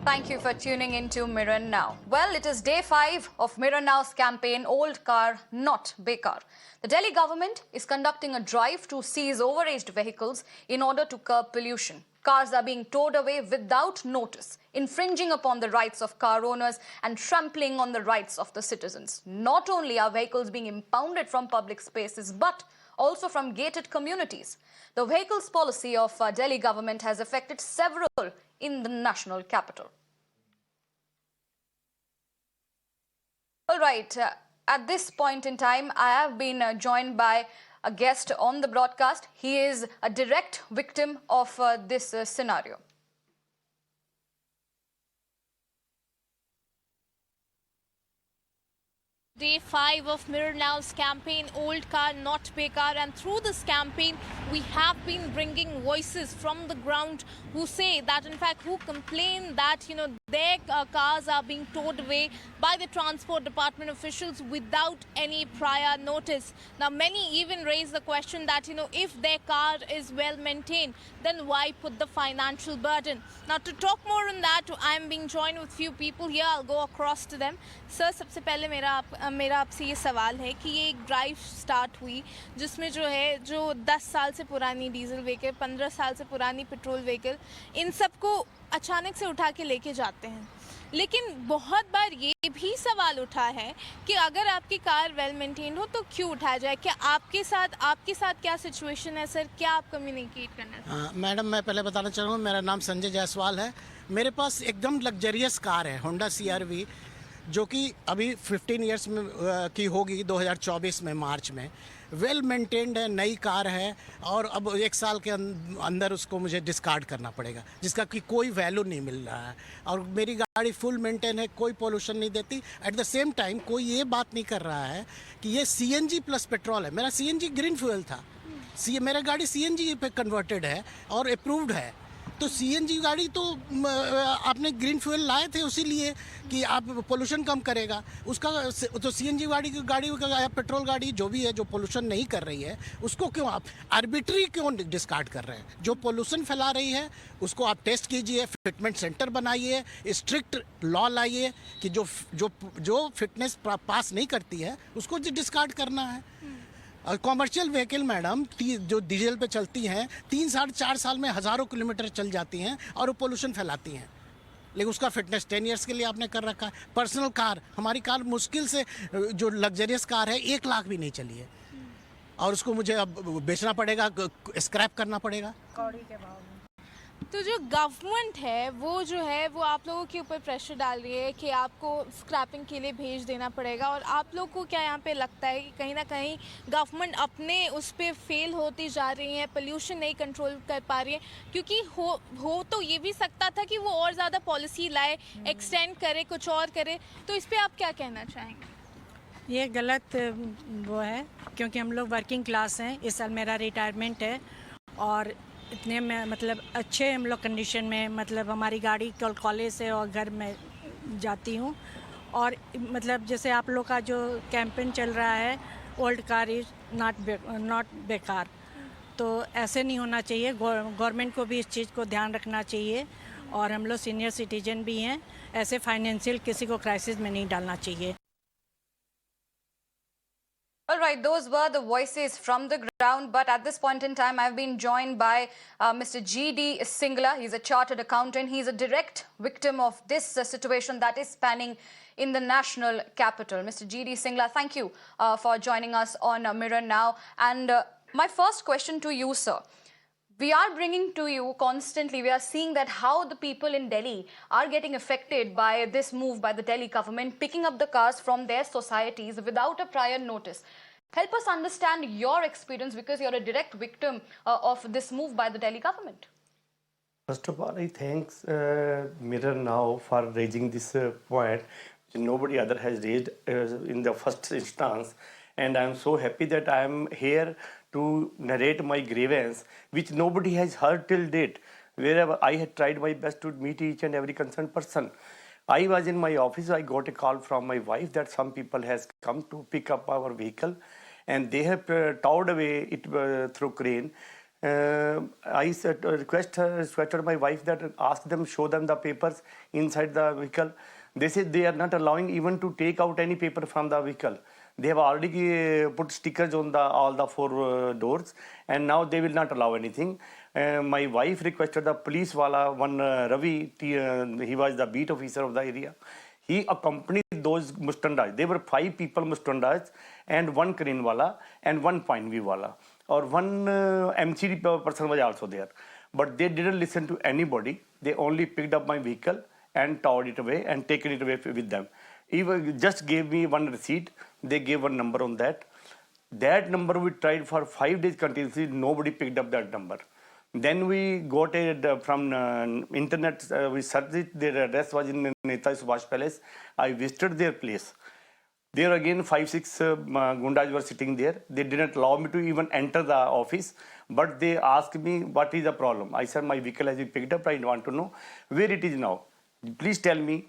Thank you for tuning into Mirror Now. Well, it is day 5 of Mirror Now's campaign, Old Car, Not Bekaar. The Delhi government is conducting a drive to seize overaged vehicles in order to curb pollution. Cars are being towed away without notice, infringing upon the rights of car owners and trampling on the rights of the citizens. Not only are vehicles being impounded from public spaces, but also from gated communities. The vehicles policy of Delhi government has affected several in the national capital. All right, at this point in time, I have been joined by a guest on the broadcast. He is a direct victim of this scenario. Day 5 of Mirror Now's campaign, Old Car, Not Bekaar, and through this campaign, we have been bringing voices from the ground who say that, in fact, who complain that, their cars are being towed away by the transport department officials without any prior notice. Now, many even raise the question that, if their car is well maintained, then why put the financial burden? Now, to talk more on that, I am being joined with few people here. I'll go across to them. Sir, सबसे पहले मेरा आपसे ये सवाल है कि ये एक ड्राइव स्टार्ट हुई जिसमें जो 10 साल से पुरानी डीजल व्हीकल, 15 साल से पुरानी पेट्रोल व्हीकल, इन सबको अचानक से उठा के लेके जाते हैं। लेकिन बहुत बार ये भी सवाल उठा है कि अगर आपकी कार वेल मेंटेन्ड हो तो क्यों उठाया जाए? क्या आपके साथ क्या सिचुएशन है सर? क्या आप कम्युनिकेट करना? मैडम, मैं पहले बताना चाहूँगा, मेरा नाम संजय जायसवाल है। मेरे पास एकदम लग्जरियस कार है, होंडा CR-V, जो कि अभी 15 इयर्स में की होगी 2024 में मार्च में। वेल मेंटेन्ड है, नई कार है, और अब 1 साल के अंदर उसको मुझे डिस्कार्ड करना पड़ेगा, जिसका कि कोई वैल्यू नहीं मिल रहा है। और मेरी गाड़ी फुल मेंटेन है, कोई पोल्यूशन नहीं देती। एट द सेम टाइम कोई ये बात नहीं कर रहा है कि ये CNG प्लस पेट्रोल है। मेरा CNG ग्रीन फ्यूल था, मेरा गाड़ी CNG पे कन्वर्टेड है और अप्रूव्ड है। तो CNG गाड़ी तो आपने ग्रीन फ्यूल लाए थे उसी लिए कि आप पोल्यूशन कम करेगा उसका। तो CNG गाड़ी या पेट्रोल गाड़ी जो भी है, जो पोल्यूशन नहीं कर रही है, उसको क्यों आप आर्बिट्री क्यों डिस्कार्ड कर रहे हैं? जो पोल्यूशन फैला रही है उसको आप टेस्ट कीजिए, फिटमेंट सेंटर बनाइए, स्ट्रिक्ट लॉ लाइए कि जो फिटनेस पास नहीं करती है उसको डिस्कार्ड करना है। और कॉमर्शियल व्हीकल मैडम जो डीजल पे चलती हैं 3-4 साल में हज़ारों किलोमीटर चल जाती हैं और वो पोल्यूशन फैलाती हैं, लेकिन उसका फिटनेस 10 इयर्स के लिए आपने कर रखा है। पर्सनल कार, हमारी कार मुश्किल से जो लग्जरियस कार है 1 लाख भी नहीं चली है, और उसको मुझे अब बेचना पड़ेगा, स्क्रैप करना पड़ेगा। कौड़ी के भाव में। तो जो गवर्नमेंट है वो आप लोगों के ऊपर प्रेशर डाल रही है कि आपको स्क्रैपिंग के लिए भेज देना पड़ेगा, और आप लोग को क्या यहाँ पे लगता है कि कहीं ना कहीं गवर्नमेंट अपने उस पर फेल होती जा रही है, पोल्यूशन नहीं कंट्रोल कर पा रही है? क्योंकि हो तो ये भी सकता था कि वो और ज़्यादा पॉलिसी लाए, एक्सटेंड करे, कुछ और करे। तो इस पर आप क्या कहना चाहेंगे? ये गलत वो है, क्योंकि हम लोग वर्किंग क्लास हैं। इस साल मेरा रिटायरमेंट है, और इतने में मतलब अच्छे हम लोग कंडीशन में, मतलब हमारी गाड़ी कॉलेज से और घर में जाती हूँ। और मतलब जैसे आप लोग का जो कैंपेन चल रहा है, ओल्ड कार इज़ नॉट बेकार, तो ऐसे नहीं होना चाहिए। गवर्नमेंट को भी इस चीज़ को ध्यान रखना चाहिए, और हम लोग सीनियर सिटीजन भी हैं, ऐसे फाइनेंशियल किसी को क्राइसिस में नहीं डालना चाहिए। All right, those were the voices from the ground, but at this point in time, I've been joined by Mr. G.D. Singla. He's a chartered accountant. He's a direct victim of this situation that is spanning in the national capital. Mr. G.D. Singla, thank you for joining us on Mirror Now. And my first question to you, sir. We are bringing to you constantly, we are seeing that how the people in Delhi are getting affected by this move by the Delhi government, picking up the cars from their societies without a prior notice. Help us understand your experience, because you're a direct victim of this move by the Delhi government. First of all, I thanks Mirror Now for raising this point, which nobody other has raised in the first instance. And I am so happy that I am here to narrate my grievance, which nobody has heard till date. Wherever I had tried my best to meet each and every concerned person. I was in my office, I got a call from my wife that some people has come to pick up our vehicle, and they have towed away it through crane I said, requested my wife that ask them, show them the papers inside the vehicle. They said they are not allowing even to take out any paper from the vehicle. They have already put stickers on all the four doors, and now they will not allow anything. My wife requested the police wala, one Ravi, he was the beat officer of the area. He accompanied those mustandaj. There were 5 people mustandaj, and one crane wala, and one Pineview wala, or one MCD person was also there. But they didn't listen to anybody. They only picked up my vehicle and towed it away and taken it away with them. Even just gave me one receipt. They gave one number on that. That number we tried for 5 days continuously. Nobody picked up that number. Then we got it from internet. We searched it. Their address was in Netaji Subhash Palace. I visited their place. There again 5-6 Gundas were sitting there. They didn't allow me to even enter the office. But they asked me, what is the problem? I said, my vehicle has been picked up. I want to know where it is now. Please tell me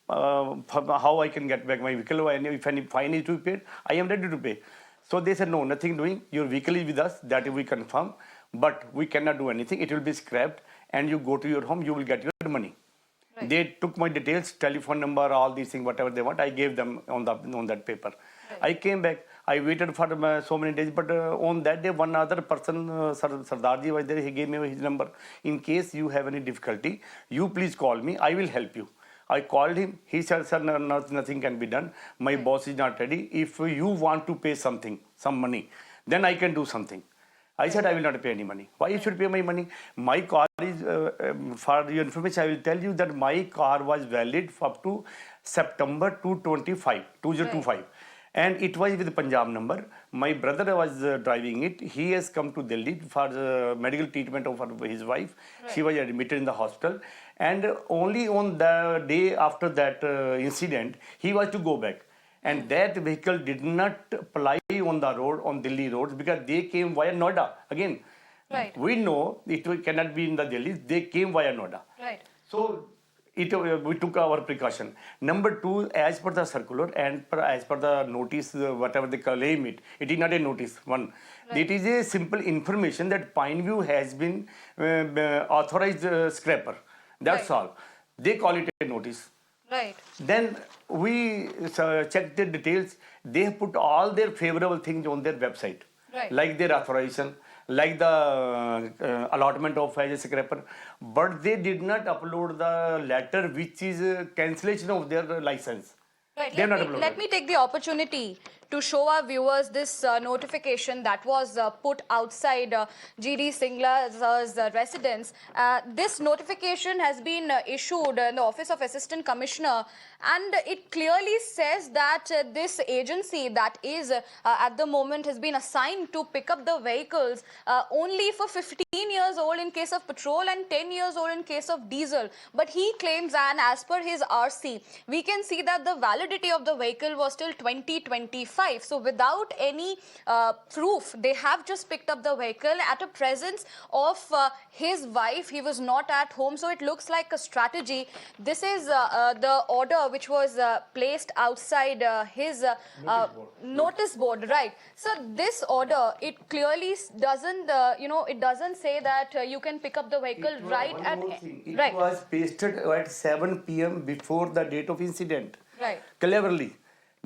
how I can get back my vehicle. If any fine is to be paid, I am ready to pay. So they said, no, nothing doing. Your vehicle is with us. That we confirm. But we cannot do anything. It will be scrapped. And you go to your home, you will get your money. Right. They took my details, telephone number, all these things, whatever they want. I gave them on that paper. Right. I came back. I waited for so many days. But on that day, one other person, Sardarji was there. He gave me his number. In case you have any difficulty, you please call me. I will help you. I called him. He said, sir, nothing can be done. My boss is not ready. If you want to pay something, some money, then I can do something. I said, I will not pay any money. Why you should pay my money? My car is, for your information, I will tell you that my car was valid up to September 2025. Right. And it was with Punjab number. My brother was driving it. He has come to Delhi for medical treatment of his wife. Right. She was admitted in the hospital. And only on the day after that incident, he was to go back. And that vehicle did not ply on the road, on Delhi roads, because they came via Noida. Again, right. We know it cannot be in the Delhi. They came via Noida. Right. So we took our precaution. Number 2, as per the circular and as per the notice, whatever they claim it is not a notice. One, right. It is a simple information that Pineview has been authorized scraper. That's right. All. They call it a notice. Right. Then we checked the details. They have put all their favorable things on their website. Right. Like their authorization, like the allotment of as a scraper. But they did not upload the letter which is cancellation of their license. Right. Let me take the opportunity to show our viewers this notification that was put outside GD Singla's residence. This notification has been issued in the Office of Assistant Commissioner, and it clearly says that this agency that is at the moment has been assigned to pick up the vehicles only for 15 years old in case of petrol and 10 years old in case of diesel. But he claims, and as per his RC, we can see that the validity of the vehicle was till 2025. So without any proof, they have just picked up the vehicle at a presence of his wife. He was not at home, so it looks like a strategy. This is the order which was placed outside his notice board, right? So this order, it clearly doesn't, it doesn't say that you can pick up the vehicle right at... It was pasted at 7 p.m. before the date of incident. Right. Cleverly.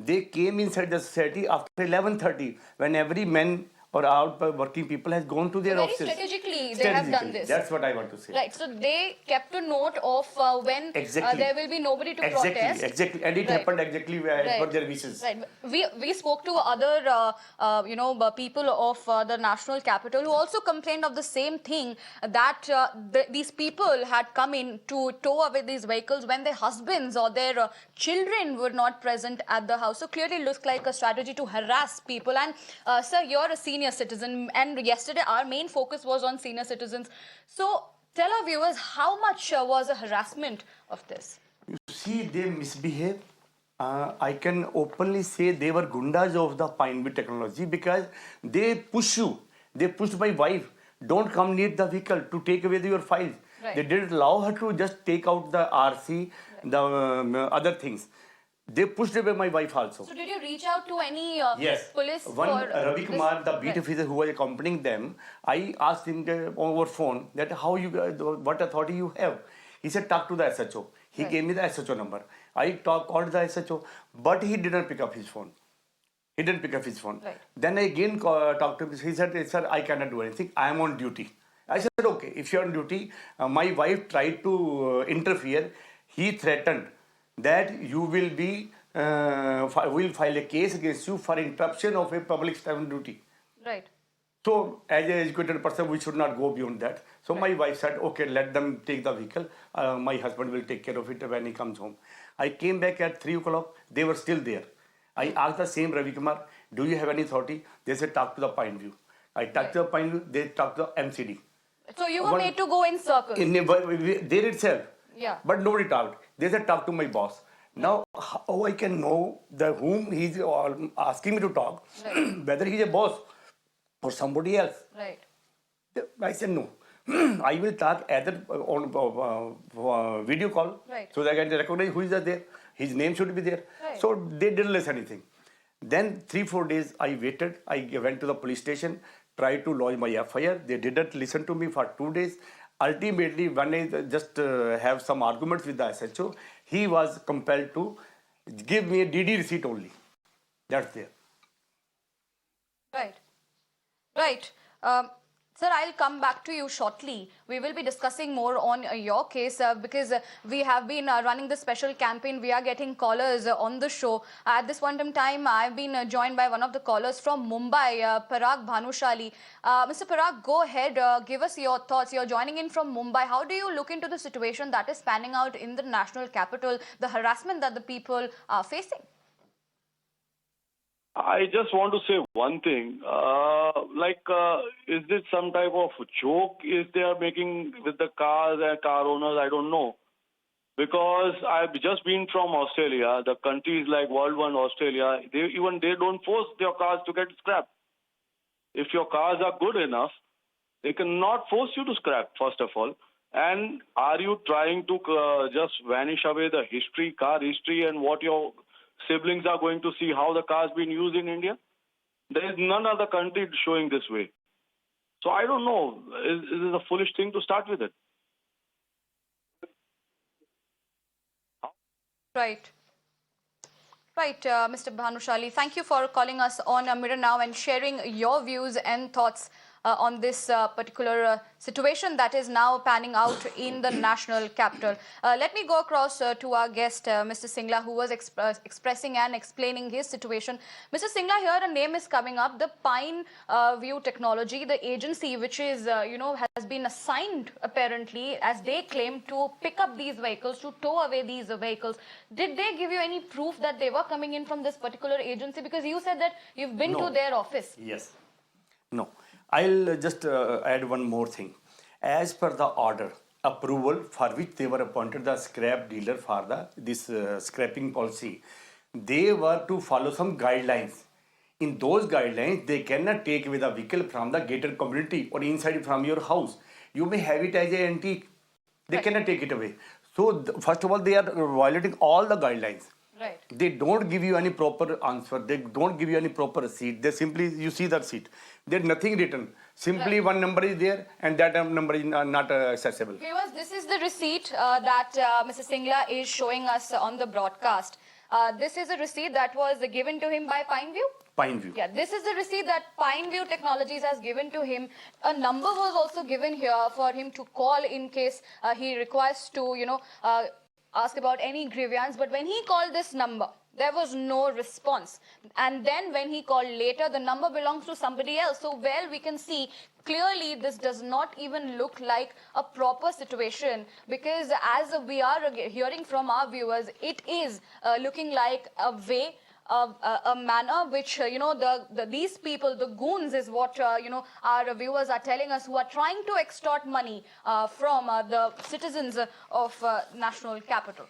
They came inside the society after 11:30 when every man or out working people has gone to their offices. Strategically, they have done this. That's what I want to say. Right. So they kept a note of when there will be nobody to protest. Exactly. And it happened exactly as per their wishes. Right. We spoke to other people of the national capital who also complained of the same thing, that these people had come in to tow away these vehicles when their husbands or their children were not present at the house. So clearly it looks like a strategy to harass people. And sir, you're a senior citizen, and yesterday our main focus was on senior citizens. So tell our viewers, how much was the harassment of this? You see, they misbehave. I can openly say they were Gundas of the Pineview technology, because they push you. They pushed my wife. Don't come near the vehicle to take away your files. Right. They didn't allow her to just take out the RC, the other things. They pushed away my wife also. So did you reach out to any Yes. police One for Ravi Kumar, the beat Right. officer who was accompanying them, I asked him over phone that how you what authority you have. He said talk to the SHO. He Right. gave me the SHO number. I called the SHO, but he didn't pick up his phone. He didn't pick up his phone. Right. Then I again talked to him. He said, "Sir, I cannot do anything. I am on duty." I said, "Okay, if you're on duty." My wife tried to interfere. He threatened that you will be will file a case against you for interruption of a public servant duty. Right. So, as an educated person, we should not go beyond that. So, my wife said, okay, let them take the vehicle. My husband will take care of it when he comes home. I came back at 3 o'clock. They were still there. I asked the same Ravi Kumar, do you have any authority? They said, talk to the Pineview. I talked to the Pineview. They talked to the MCD. So you were made to go in circles. There itself. Yeah. But nobody talked. They said, talk to my boss. Now, how I can know whom he's asking me to talk, Right. whether he's a boss or somebody else. Right. I said no. I will talk either on video call, Right. so that I can recognize who is there. His name should be there. Right. So they didn't listen anything. Then 3-4 days I waited. I went to the police station, tried to lodge my FIR. They didn't listen to me for 2 days. Ultimately, when I just have some arguments with the SHO, he was compelled to give me a DD receipt only. That's there. Right. Right. Sir, I'll come back to you shortly. We will be discussing more on your case because we have been running the special campaign. We are getting callers on the show. At this point in time, I've been joined by one of the callers from Mumbai, Parag Bhanushali. Mr. Parag, go ahead. Give us your thoughts. You're joining in from Mumbai. How do you look into the situation that is panning out in the national capital, the harassment that the people are facing? I just want to say one thing. Is this some type of joke is they are making with the cars and car owners? I don't know. Because I've just been from Australia. The countries like World One, Australia, they don't force their cars to get scrapped. If your cars are good enough, they cannot force you to scrap, first of all. And are you trying to just vanish away the history, car history, and what your siblings are going to see how the car's been used in India? There is none other country showing this way. So I don't know. Is it a foolish thing to start with it? Right. Right, Mr. Bhanushali, thank you for calling us on Mirror Now and sharing your views and thoughts on this particular situation that is now panning out in the national capital. Let me go across to our guest, Mr. Singla, who was expressing and explaining his situation. Mr. Singla, here a name is coming up, the Pineview Technology, the agency which is, has been assigned apparently, as they claim, to pick up these vehicles, to tow away these vehicles. Did they give you any proof that they were coming in from this particular agency? Because you said that you've been to their office. Yes. No. I'll just add one more thing. As per the order, approval for which they were appointed the scrap dealer for this scrapping policy, they were to follow some guidelines. In those guidelines, they cannot take away the vehicle from the gated community or inside from your house. You may have it as an antique. They cannot take it away. So, first of all, they are violating all the guidelines. Right. They don't give you any proper answer. They don't give you any proper receipt. They simply, you see the receipt. There's nothing written. Simply one number is there and that number is not accessible. Viewers, this is the receipt that Mr. Singla is showing us on the broadcast. This is a receipt that was given to him by Pineview? Pineview. Yeah, this is the receipt that Pineview Technologies has given to him. A number was also given here for him to call in case he requires to, ask about any grievance. But when he called this number, there was no response. And then when he called later, the number belongs to somebody else. So, well, we can see clearly this does not even look like a proper situation, because as we are hearing from our viewers, it is looking like a way, a manner which, these people, the goons is what, our viewers are telling us, who are trying to extort money from the citizens of national capital.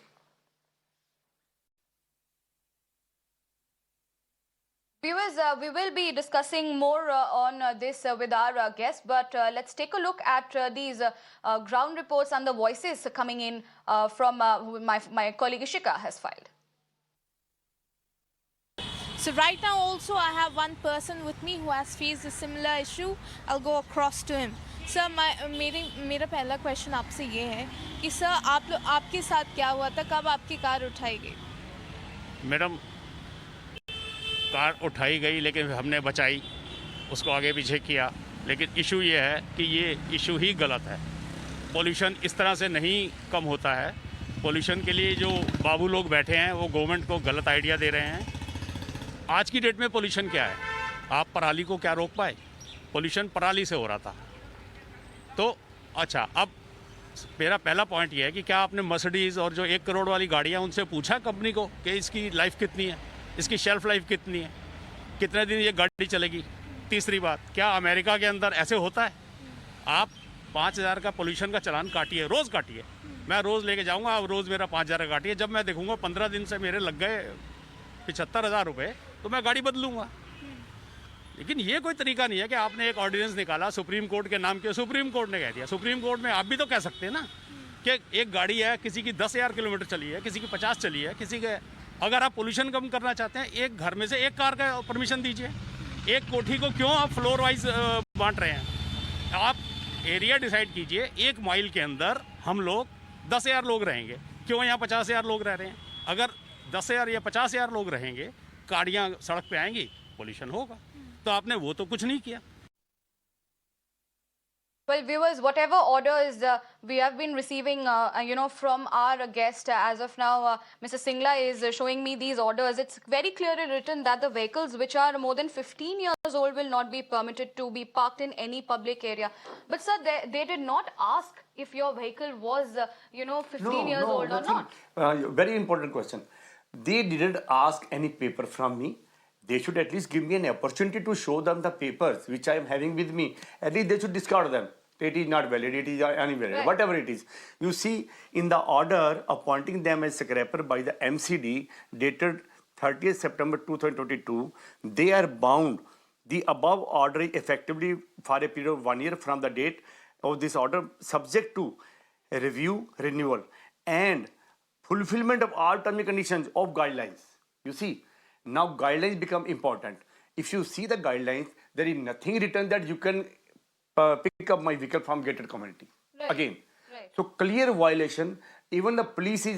Viewers, we will be discussing more on this with our guests, but let's take a look at these ground reports and the voices coming in from my colleague Ishika has filed. So right now also I have one person with me who has faced a similar issue. I'll go across to him. Sir मेरा पहला question आपसे ये है कि sir आपके साथ क्या हुआ था, कब आपकी कार उठाई गई? मैडम, कार उठाई गई लेकिन हमने बचाई, उसको आगे पीछे किया, लेकिन इशू ये है कि ये इशू ही गलत है। पोल्यूशन इस तरह से नहीं कम होता है। पोल्यूशन के लिए जो बाबू लोग बैठे हैं वो गवर्नमेंट को गलत आइडिया दे रहे हैं। आज की डेट में पोल्यूशन क्या है? आप पराली को क्या रोक पाए? पोल्यूशन पराली से हो रहा था। तो अच्छा, अब मेरा पहला पॉइंट ये है कि क्या आपने मर्सिडीज़ और जो 1 करोड़ वाली गाड़ियाँ उनसे पूछा कंपनी को कि इसकी लाइफ कितनी है, इसकी शेल्फ लाइफ कितनी है, कितने दिन ये गाड़ी चलेगी? तीसरी बात, क्या अमेरिका के अंदर ऐसे होता है? आप 5,000 का पोल्यूशन का चालान काटिए, रोज़ काटिए। मैं रोज़ लेके जाऊँगा, अब रोज़ मेरा 5,000 का काटिए। जब मैं देखूँगा 15 दिन से मेरे लग गए 75,000 रुपये, तो मैं गाड़ी बदलूँगा। लेकिन ये कोई तरीका नहीं है कि आपने एक ऑर्डिनेंस निकाला सुप्रीम कोर्ट के नाम के, सुप्रीम कोर्ट ने कह दिया। सुप्रीम कोर्ट में आप भी तो कह सकते हैं ना कि एक गाड़ी है, किसी की 10,000 किलोमीटर चली है, किसी की 50 चली है, किसी के, अगर आप पोल्यूशन कम करना चाहते हैं, एक घर में से एक कार का परमिशन दीजिए। एक कोठी को क्यों आप फ्लोर वाइज बांट रहे हैं? आप एरिया डिसाइड कीजिए, 1 माइल के अंदर हम लोग 10,000 लोग रहेंगे, क्यों यहाँ 50,000 लोग रह रहे हैं? अगर 10,000 या 50,000 लोग रहेंगे, गाड़ियाँ सड़क पे आएंगी, पोल्यूशन होगा। तो आपने वो तो कुछ नहीं किया। Well, viewers, whatever orders we have been receiving, from our guest as of now, Mr. Singla is showing me these orders. It's very clearly written that the vehicles which are more than 15 years old will not be permitted to be parked in any public area. But sir, they did not ask if your vehicle was, 15 years old or not. Very important question. They didn't ask any paper from me. They should at least give me an opportunity to show them the papers which I am having with me. At least they should discard them. It is not valid, it is invalid, right. Whatever it is. You see, in the order appointing them as scrapper by the MCD dated 30th September 2022, they are bound. The above order is effectively for a period of 1 year from the date of this order, subject to review, renewal, and fulfillment of all terms and conditions of guidelines. You see, now guidelines become important. If you see the guidelines, there is nothing written that you can pick up my vehicle from gated community. Right. Again. Right. So clear violation. Even the police is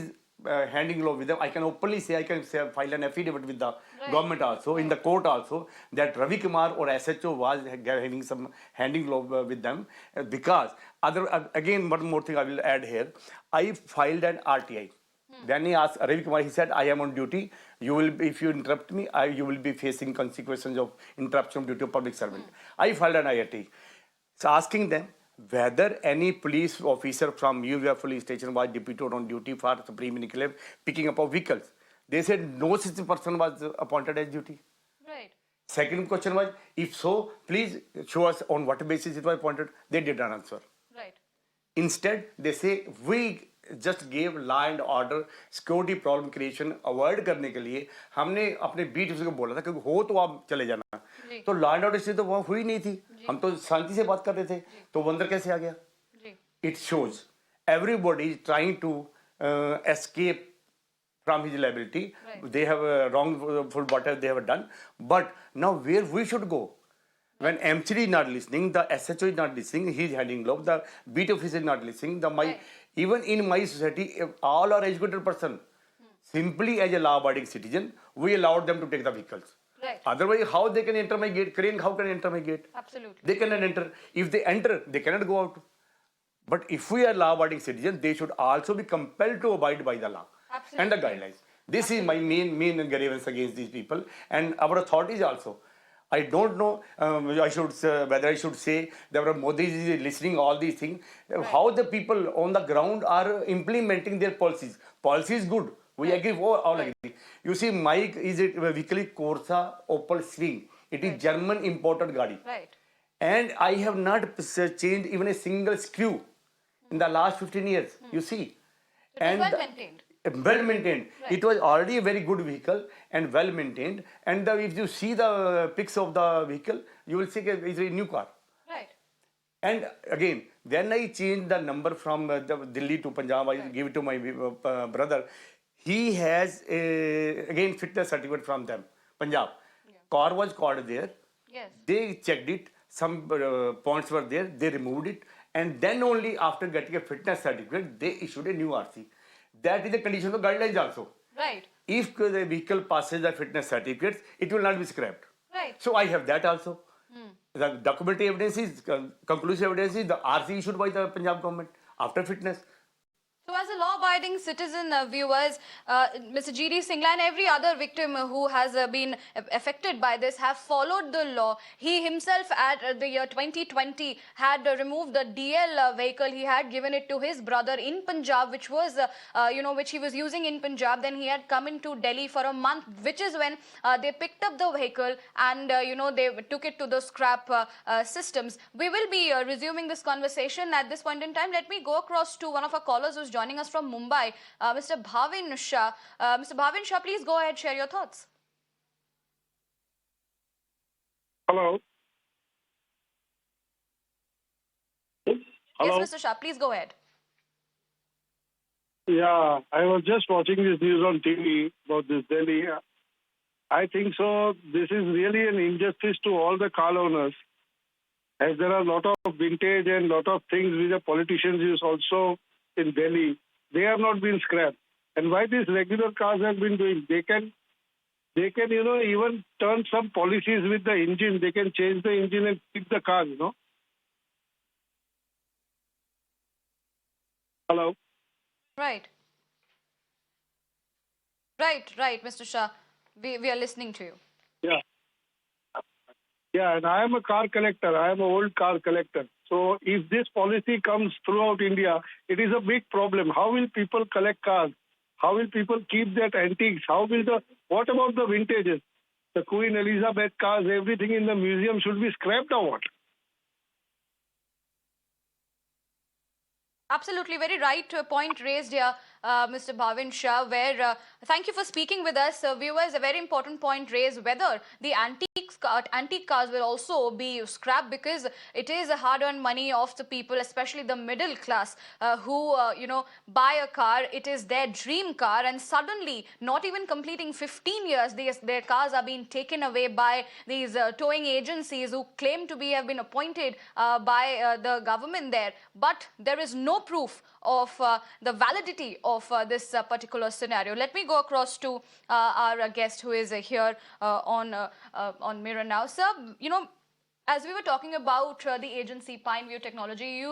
handing law with them. I can openly say, I can say, file an affidavit with the government also, in the court also, that Ravi Kumar or SHO was having some handing law with them. Because, again, one more thing I will add here. I filed an RTI. Then he asked Ravi Kumar, he said, I am on duty. You will be, if you interrupt me, you will be facing consequences of interruption of duty of public servant. I filed an IRT. So asking them whether any police officer from UVF police station was deputed on duty for Supreme Enclave picking up of vehicles. They said no such person was appointed as duty. Right. Second question was, if so, please show us on what basis it was appointed. They did not answer. Right. Instead, they say, we just gave law and order, security problem creation avoid करने के लिए हमने अपने beat उसको बोला था कि हो तो आप चले जाना। तो लॉ एंड ऑर्डर से तो वहाँ हुई नहीं थी, हम तो शांति से बात कर रहे थे, तो वो अंदर कैसे आ गया? It shows everybody is trying to escape from his liability. Right. They have wrongful whatever they have done, but now where we should go? When MCD is not listening, the SHO is not listening, he is handing law, the beat officer is not listening, even in my society, all are educated person. Simply as a law-abiding citizen, we allowed them to take the vehicles. Right. Otherwise, how they can enter my gate? Crane, how can enter my gate? Absolutely. They cannot enter. If they enter, they cannot go out. But if we are law-abiding citizens, they should also be compelled to abide by the law. Absolutely. And the guidelines. This is my main grievance against these people and our authorities also. I don't know whether I should say that Modi is listening all these things. Right. How the people on the ground are implementing their policies. Policy is good. We agree, all agree. You see, Mike is a vehicle Corsa Opel Swing. It is German imported Gadi. Right. And I have not changed even a single screw in the last 15 years. You see. It is well maintained. Well maintained. Right. It was already a very good vehicle and well maintained. And if you see the pics of the vehicle, you will see it's a new car. Right. And again, then I changed the number from Delhi to Punjab. I give it to my brother. He has again fitness certificate from them, Punjab. Car was called there. Yes. They checked it. Some points were there. They removed it. And then only after getting a fitness certificate, they issued a new RC. That is the condition of the guidelines also. Right. If the vehicle passes the fitness certificates, it will not be scrapped. Right. So I have that also. The documentary evidence is, conclusive evidence is the RC issued by the Punjab government after fitness. So as a law-abiding citizen, viewers, Mr. G.D. Singla and every other victim who has been affected by this have followed the law. He himself at the year 2020 had removed the DL vehicle. He had given it to his brother in Punjab, which was, which he was using in Punjab. Then he had come into Delhi for a month, which is when they picked up the vehicle and, they took it to the scrap systems. We will be resuming this conversation at this point in time. Let me go across to one of our callers who's joining us from Mumbai, Mr. Bhavin Shah. Mr. Bhavin Shah, please go ahead, share your thoughts. Hello. Hello. Yes, Mr. Shah, please go ahead. Yeah, I was just watching this news on TV about this Delhi. I think so. This is really an injustice to all the car owners, as there are a lot of vintage and lot of things which the politicians use also in Delhi. They have not been scrapped. And why these regular cars have been doing? They can even turn some policies with the engine. They can change the engine and keep the car, Hello? Right, Mr. Shah. We are listening to you. Yeah. Yeah, and I am a car collector. I am an old car collector. So if this policy comes throughout India, it is a big problem. How will people collect cars? How will people keep that antiques? What about the vintages? The Queen Elizabeth cars, everything in the museum should be scrapped or what? Absolutely, very right point raised here, Mr. Bhavin Shah, where thank you for speaking with us. Viewers, a very important point raised, whether the antique cars will also be scrapped, because it is a hard-earned money of the people, especially the middle class, who, buy a car. It is their dream car, and suddenly, not even completing 15 years, their cars are being taken away by these towing agencies who claim to have been appointed by the government there. But there is no proof of the validity of this particular scenario. Let me go across to our guest who is here on Mirror now. Sir, as we were talking about the agency Pineview Technology,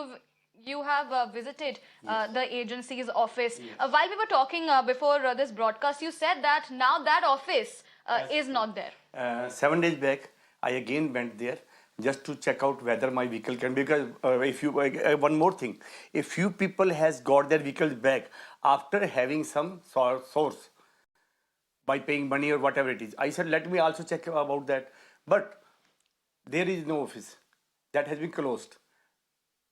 you have visited the agency's office. Yes. While we were talking before this broadcast, you said that now that office is not there. 7 days back, I again went there just to check out whether my vehicle can, because one more thing, a few people has got their vehicles back after having some source by paying money or whatever it is. I said, let me also check about that. But there is no office. That has been closed.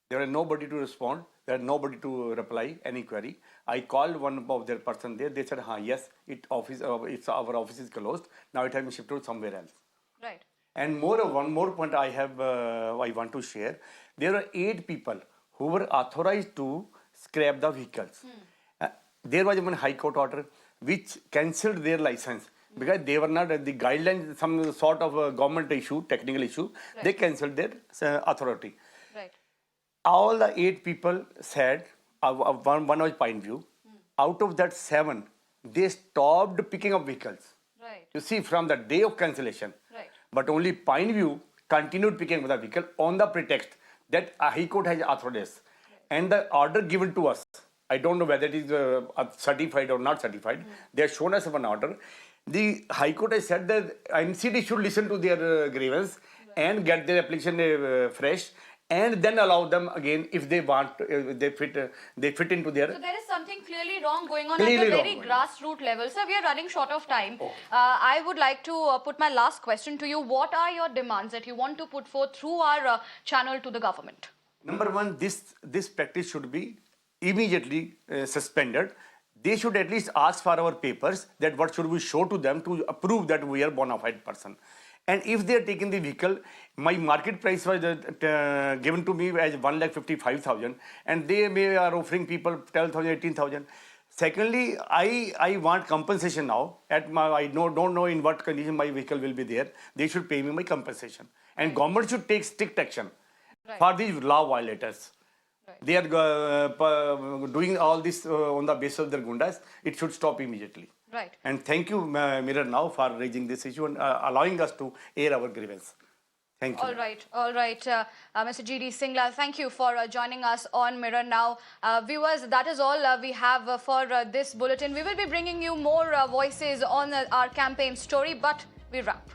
There is nobody to respond. There is nobody to reply any query. I called one of their person there. They said, yes, our office is closed. Now it has been shifted somewhere else. Right. And one more point I want to share. There are 8 people who were authorized to scrap the vehicles. There was one High Court order which cancelled their license because they were not the guidelines, some sort of a government issue, technical issue. Right. They cancelled their authority. Right. All the 8 people said, one was Pineview. Out of that 7, they stopped picking up vehicles. Right. You see, from the day of cancellation. Right. But only Pineview continued picking up the vehicle on the pretext that High Court has authorized. Right. And the order given to us, I don't know whether it is certified or not certified. They have shown us one order. The High Court has said that NCD should listen to their grievance and get their application fresh, and then allow them again if they want, they fit into their. So there is something clearly wrong going on at the very grassroots level. Sir, we are running short of time. Okay. I would like to put my last question to you. What are your demands that you want to put forth through our channel to the government? Number one, this practice should be immediately suspended. They should at least ask for our papers, that what should we show to them to prove that we are bona fide person. And if they are taking the vehicle, my market price was given to me as 1,55,000, and they are offering people 12,000, 18,000. Secondly, I want compensation now. Don't know in what condition my vehicle will be there. They should pay me my compensation, and government should take strict action for these law violators. They are doing all this on the basis of their gundas. It should stop immediately. Right. And thank you, Mirror Now, for raising this issue and allowing us to air our grievance. Thank you. All right. Mr. G.D. Singla, thank you for joining us on Mirror Now. Viewers, that is all we have for this bulletin. We will be bringing you more voices on our campaign story, but we wrap.